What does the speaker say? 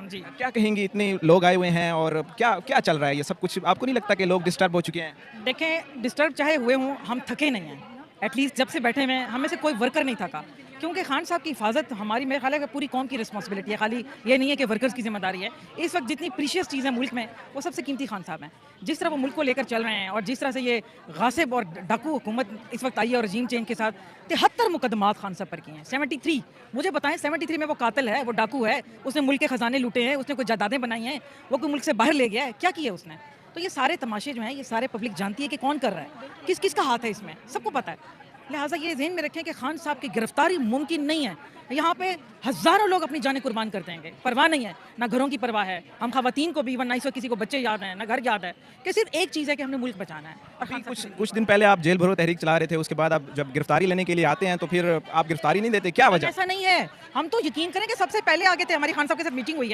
खान जी। क्या कहेंगी, इतने लोग आए हुए हैं और क्या क्या चल रहा है ये सब कुछ? आपको नहीं लगता कि लोग डिस्टर्ब हो चुके हैं? देखें, डिस्टर्ब चाहे हुए हों, हम थके नहीं हैं। एटलीस्ट जब से बैठे हुए हैं, हम में से कोई वर्कर नहीं थका। क्योंकि खान साहब की हिफाजत हमारी, मेरे ख्याल है कि पूरी कौम की रिस्पॉन्सिबिलिटी है, खाली ये नहीं है कि वर्कर्स की ज़िम्मेदारी है। इस वक्त जितनी प्रीशियस चीज़ है मुल्क में, वो सबसे कीमती खान साहब हैं। जिस तरह वो मुल्क को लेकर चल रहे हैं और जिस तरह से ये गासिब और डाकू हुकूमत इस वक्त आई है और रजीम चेंज के साथ 73 मुकदमात खान साहब पर किए हैं। 73, मुझे बताएं 73 में वो कातिल है, वो डाकू है, उसने मुल्क के खजाने लूटे हैं, उसने कोई जायदादें बनाई हैं, वो कोई मुल्क से बाहर ले गया है, क्या किया उसने? तो ये सारे तमाशे जो हैं, ये सारे पब्लिक जानती है कि कौन कर रहा है, किस किस का हाथ है इसमें, सबको पता है। लिहाजा ये ज़हन में रखें कि खान साहब की गिरफ्तारी मुमकिन नहीं है। यहाँ पे हज़ारों लोग अपनी जानें कुर्बान कर देंगे, परवाह नहीं है, ना घरों की परवाह है। हम ख़वातीन को भी इवन ना इस वक्त किसी को बच्चे याद हैं, ना घर याद है, कि सिर्फ एक चीज़ है कि हमने मुल्क बचाना है। और खान साहब कुछ के लिए कुछ दिन पहले आप जेल भरो तहरीक चला रहे थे, उसके बाद आप जब गिरफ्तारी लेने के लिए आते हैं तो फिर आप गिरफ्तारी नहीं देते, क्या वजह? ऐसा नहीं है। हम तो यकीन करें कि सबसे पहले आगे थे, हमारी खान साहब के साथ मीटिंग हुई है।